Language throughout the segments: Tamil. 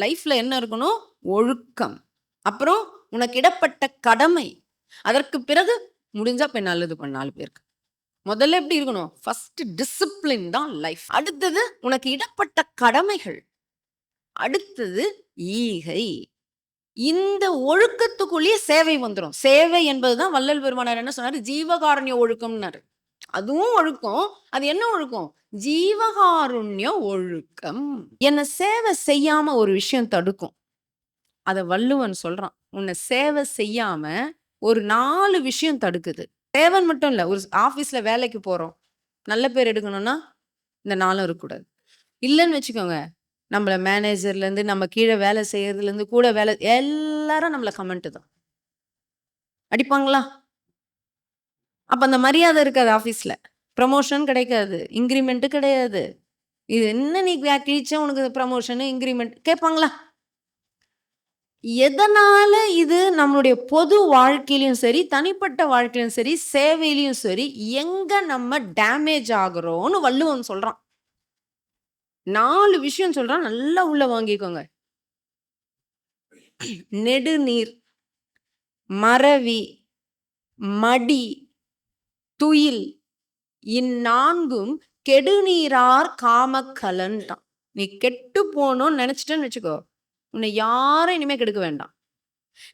லைஃப்ல என்ன இருக்கணும்? ஒழுக்கம். அப்புறம் உனக்கு இடப்பட்ட கடமை. அதற்கு பிறகு முடிஞ்சா போய் நல்லது பண்ணு 4 பேருக்கு. முதல்ல எப்படி இருக்கணும்? ஃபர்ஸ்ட் டிசிப்ளின் தான் லைஃப். அடுத்தது உனக்கு இடப்பட்ட கடமைகள். அடுத்தது ஈகை. இந்த ஒழுக்கத்துக்குள்ளேயே சேவை வந்துரும். சேவை என்பதுதான் வள்ளல் பெருமானார் என்ன சொன்னாரு? ஜீவகாருண்ய ஒழுக்கம்னாரு. அதுவும் ஒழுக்கம். அது என்ன ஒழுக்கம்? ஜீவகாருண்ய ஒழுக்கம். என்ன சேவை செய்யாம ஒரு விஷயம் தடுக்கும். அத வள்ளுவன் சொல்றான். உன்னை சேவை செய்யாம ஒரு 4 விஷயம் தடுக்குது. சேவன் மட்டும் இல்ல. ஒரு ஆபீஸ்ல வேலைக்கு போறோம். நல்ல பேர் எடுக்கணும்னா இந்த 4ம் இருக்கக்கூடாது. இல்லன்னு வச்சுக்கோங்க. நம்மள மேனேஜர்லேருந்து, நம்ம கீழ வேலை செய்யறதுலேருந்து, கூட வேலை எல்லாரும் நம்மள கமெண்ட் தான். அடிப்பாங்களா? அப்ப அந்த மரியாதை இருக்காது ஆஃபீஸ்ல. ப்ரமோஷன் கிடைக்காது. இன்கிரிமெண்ட் கிடையாது. இது என்ன நீ கிழிச்ச உனக்கு ப்ரமோஷன், இன்கிரிமெண்ட் கேட்பாங்களா? எதனால இது நம்மளுடைய பொது வாழ்க்கையிலும் சரி, தனிப்பட்ட வாழ்க்கையிலும் சரி, சேவையிலும் சரி, எங்க நம்ம டேமேஜ் ஆகுறோம்னு வள்ளுவன் சொல்றான். 4 விஷயம் சொல்றான். நல்லா உள்ள வாங்கிக்கோங்க. நெடுநீர், மறவி, மடி, துயில் இந்நான்கும் கெடுநீரார் காமக்கலன்ட்டான். நீ கெட்டு போகணும்னு நினைச்சிட்டேன்னு வச்சுக்கோ, உன்னை யாரும் இனிமே கெடுக்க வேண்டாம்.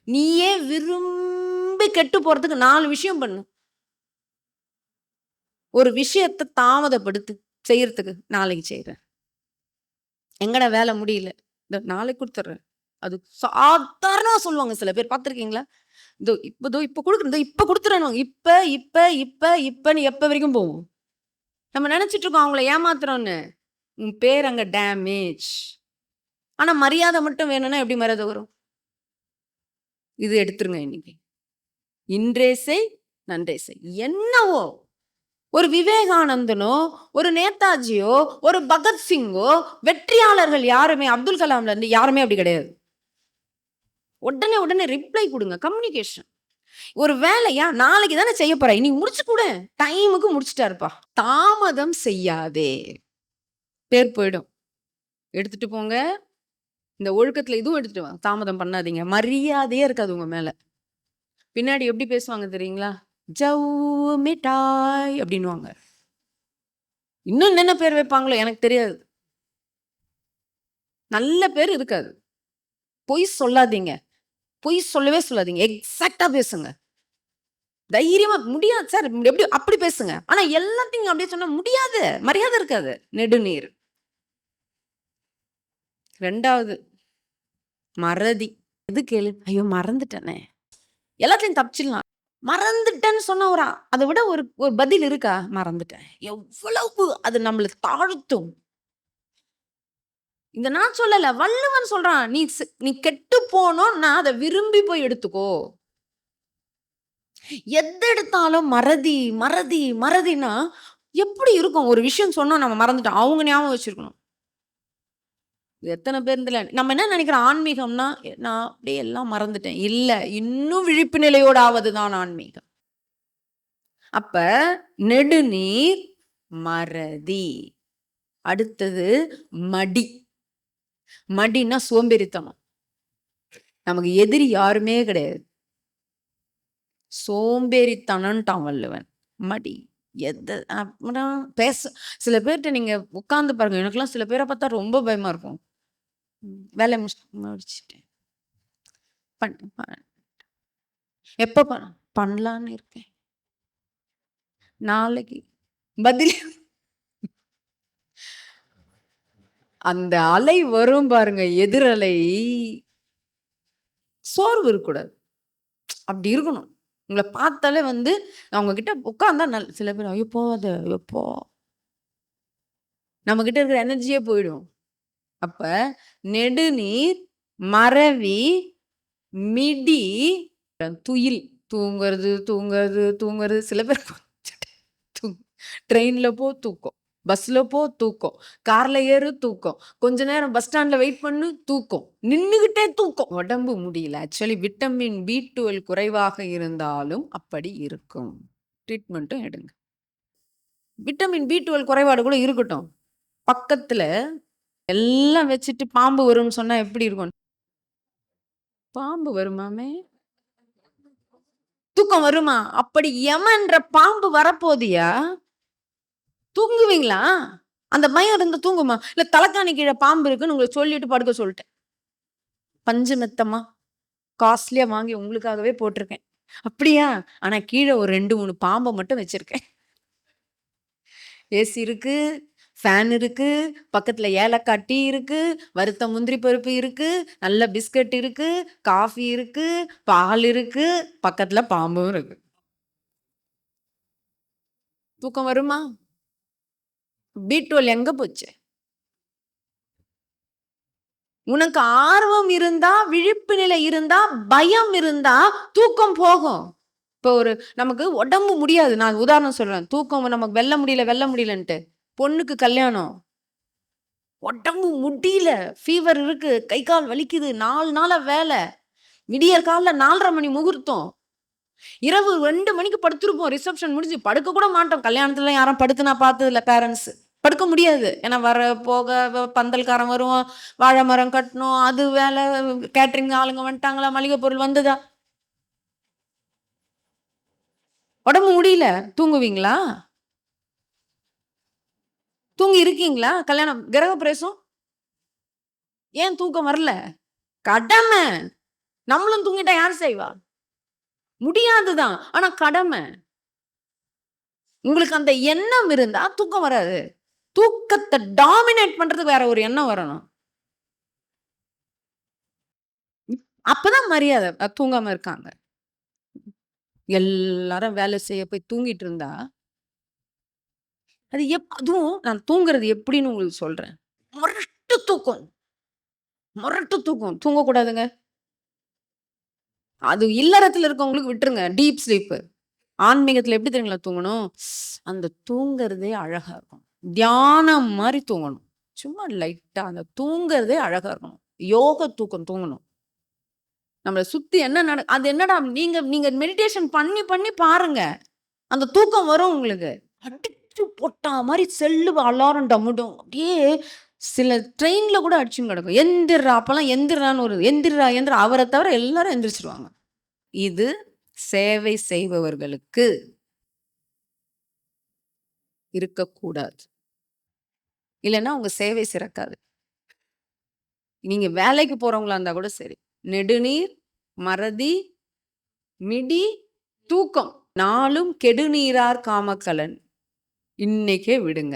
நீயே விரும்பி கெட்டு போறதுக்கு 4 விஷயம் பண்ணு. ஒரு விஷயத்தை தாமதப்படுத்து செய்யறதுக்கு. நாளைக்கு செய்யறேன். எங்கடா வேலை முடியல, இந்த நாளைக்கு கொடுத்துட்றேன். அது சாதாரணமா சொல்லுவாங்க சில பேர். பார்த்துருக்கீங்களா? இப்ப கொடுக்குறேன், இப்ப கொடுத்துறேன். இப்பன்னு எப்ப வரைக்கும் போகும்? நம்ம நினைச்சிட்டு இருக்கோம் அவங்கள ஏமாத்துறோம்னு. உன் பேர் அங்க டேமேஜ். ஆனா மரியாதை மட்டும் வேணும்னா எப்படி மரியாதை வரும்? இது எடுத்துருங்க இன்னைக்கு. இன்றே செய் நன்றே செய். என்னவோ ஒரு விவேகானந்தனோ, ஒரு நேதாஜியோ, ஒரு பகத்சிங்கோ, வெற்றியாளர்கள் யாருமே, அப்துல் கலாம்ல இருந்து யாருமே அப்படி கிடையாது. உடனே ரிப்ளை கொடுங்க. கம்யூனிகேஷன். ஒரு வேலையா நாளைக்கு தானே செய்ய போற, நீ முடிச்சு கூட டைமுக்கு முடிச்சுட்டாருப்பா. தாமதம் செய்யாதே, பேர் போயிடும். எடுத்துட்டு போங்க. இந்த ஒழுக்கத்துல இதுவும் எடுத்துட்டு வாங்க. தாமதம் பண்ணாதீங்க. மரியாதையே இருக்காது உங்க மேல. பின்னாடி எப்படி பேசுவாங்க தெரியுங்களா? ஜவ் மிட்டாய் அப்படின்னுவாங்க. இன்னும் என்னென்ன பேர் வைப்பாங்களோ எனக்கு தெரியாது. நல்ல பேர் இருக்காது. பொய் சொல்லாதீங்க. பொய் சொல்லவே சொல்லாதீங்க. எக்ஸாக்டா பேசுங்க. தைரியமா முடியாது சார், எப்படி அப்படி பேசுங்க. ஆனா எல்லாத்தையும் அப்படியே சொன்னா முடியாது. மரியாதை இருக்காது. நெடுநீர். 2வது மறதி. எது கேளு, ஐயோ மறந்துட்டேனே. எல்லாத்தையும் தப்பிச்சிடலாம். மறந்துட்டேன்னு சொன்னா அதை விட ஒரு பதில் இருக்கா? மறந்துட்டேன். எவ்வளவு அது நம்மளை தாழ்த்தும். இந்த நான் சொல்லல, வள்ளுவன் சொல்றான். நீ கெட்டு போனோம்னா அதை விரும்பி போய் எடுத்துக்கோ. எது எடுத்தாலும் மறதி மறதி மறதினா எப்படி இருக்கும்? ஒரு விஷயம் சொன்னோம், நம்ம மறந்துட்டோம். அவங்க ஞாபகம் வச்சிருக்கணும். எத்தனை பேர் நம்ம என்ன நினைக்கிறோம் ஆன்மீகம்னா, நான் அப்படியே எல்லாம் மறந்துட்டேன். இல்ல, இன்னும் விழிப்பு நிலையோடு ஆவதுதான் ஆன்மீகம். அப்ப நெடுநீர், மறதி. அடுத்தது மடி. மடின்னா சோம்பேறித்தனம். நமக்கு எதிரி யாருமே கிடையாது. சோம்பேறித்தனம்ட்டான் வள்ளுவன். மடி. பேச சில பேர்கிட்ட நீங்க உட்கார்ந்து பாருங்க. எனக்குலாம் சில பேரை பார்த்தா ரொம்ப பயமா இருக்கும். வேலை முடிச்சுட்டேன். எப்ப பண்ணலான்னு இருக்கேன். நாளைக்கு பதில். அந்த அலை வரும் பாருங்க, எதிரலை. சோர்வு இருக்கக்கூடாது. அப்படி இருக்கணும். உங்களை பார்த்தாலே அவங்க கிட்ட உட்கார்ந்தா சில பேர் ஐயோ போகாத, எப்போ நம்ம கிட்ட இருக்கிற எனர்ஜியே போயிடும். அப்ப நெடுநீர், மறவி, மிடி, துயில். தூங்குறது. சில பேர் ட்ரெயின்ல போ தூக்கம், பஸ்ல போ தூக்கம், கார்ல ஏறு தூக்கம், கொஞ்ச நேரம் பஸ் ஸ்டாண்ட்ல வெயிட் பண்ணு தூக்கம், நின்னுகிட்டே தூக்கம். உடம்பு முடியல. ஆக்சுவலி விட்டமின் B12 குறைவாக இருந்தாலும் அப்படி இருக்கும். ட்ரீட்மெண்ட்டும் எடுங்க. விட்டமின் B12 குறைபாடு கூட இருக்கட்டும். பக்கத்துல எல்லாம் வச்சுட்டு பாம்பு வரும்னு சொன்னா எப்படி இருக்கும்? பாம்பு வருமாமே? தூக்கம் வருமா? அப்படி யமன்ற பாம்பு வரப்போகுதுயா. தூங்குவீங்களா? அந்த பயம் இருந்தா தூங்குமா? இல்ல தலகாணி கீழ பாம்பு இருக்குன்னு உங்களுக்கு சொல்லிட்டு படுக்க சொல்ட்டேன். பஞ்சு மெத்தமா காஸ்ட்லியா வாங்கி உங்களுக்காகவே போட்டிருக்கேன். அப்படியா? ஆனா கீழ ஒரு 2, 3 பாம்ப மட்டும் வச்சிருக்கேன். ஏசி இருக்கு, ஃபேன் இருக்கு, பக்கத்துல ஏலக்காய் டீ இருக்கு, வறுத்த முந்திரி பருப்பு இருக்கு, நல்ல பிஸ்கட் இருக்கு, காஃபி இருக்கு, பால் இருக்கு, பக்கத்துல பாம்பும் இருக்கு. தூக்கம் வருமா? பி12 எங்க போச்சு? உனக்கு ஆர்வம் இருந்தா, விழிப்பு நிலை இருந்தா, பயம் இருந்தா தூக்கம் போகும். இப்போ நமக்கு உடம்பு முடியாது. நான் உதாரணம் சொல்றேன். தூக்கம் நமக்கு வெல்ல முடியலன்ட்டு. பொண்ணுக்கு கல்யாணம். உடம்பு முடியல. ஃபீவர் இருக்கு. கை, கால் வலிக்குது. 4 நாளா வேல. விடியற் காலைல 4:30 மணி முகூர்த்தம். இரவு 2 மணிக்கு படுத்திருப்போம். ரிசப்ஷன் முடிஞ்சு. படுக்க கூட மாட்டோம். கல்யாணத்துல யாரும் படுத்து நான் பார்த்ததில்ல பேரண்ட்ஸ். படுக்க முடியாது. ஏன்னா போக பந்தல்காரன் வருவான். வாழை மரம் கட்டணும். அது வேலை. கேட்டரிங் ஆளுங்க வந்துட்டாங்களா? மளிகை பொருள் வந்ததா? உடம்பு முடியல. தூங்குவீங்களா? தூங்கி இருக்கீங்களா? கல்யாணம் கிரகப்பிரவேசம்? ஏன் தூக்கம் வரல? கடமை. நம்மளும் தூங்கிட்டா யார் செய்வா? முடியாதுதான். ஆனா கடமை. உங்களுக்கு அந்த எண்ணம் இருந்தா தூக்கம் வராது. தூக்கத்த டாமினேட் பண்றதுக்கு வேற ஒரு எண்ணம் வரணும். அப்பதான் மரியாதை. தூங்காம இருக்காங்க. எல்லாரும் வேலை செய்ய போய் தூங்கிட்டு இருந்தா, அது அதுவும் நான் தூங்குறது எப்படின்னு உங்களுக்கு சொல்றேன். மொரட்டு தூக்கம். மொரட்டு தூக்கம். தூங்கக்கூடாதுங்க. அது இல்லறத்துல இருக்கவங்களுக்கு விட்டுருங்க. Deep sleep. ஆன்மீகத்துல எப்படி தெரியுங்களா தூங்கணும்? அந்த தூங்குறதே அழகா இருக்கும். தியானம் மாரி தூங்கணும். சும்மா லைட்டா அந்த தூங்குறதே அழகா இருக்கணும். யோக தூக்கம் தூங்கணும். நம்மள சுத்தி என்ன அது என்னடா நீங்க நீங்க மெடிடேஷன் பண்ணி பண்ணி பாருங்க. அந்த தூக்கம் வரும் உங்களுக்கு. அடிச்சு போட்டா மாரி செல்லு அலாரம் டமுடும். அப்படியே சில ட்ரெயின்ல கூட அடிச்சுன்னு கிடக்கும். எந்திர்றா அப்பலாம் எந்திர்றான்னு ஒரு எந்திர்றா எந்திரா அவர தவிர எல்லாரும் எந்திரிச்சுருவாங்க. இது சேவை செய்பவர்களுக்கு இருக்கக்கூடாது. இல்லன்னா உங்க சேவை சிறக்காது. நீங்க வேலைக்கு போறவங்களா இருந்தா கூட சரி. நெடுநீர், மறதி, மிடி, தூக்கம் 4ம் கெடுநீரார் காமக்கலன். இன்னைக்கே விடுங்க.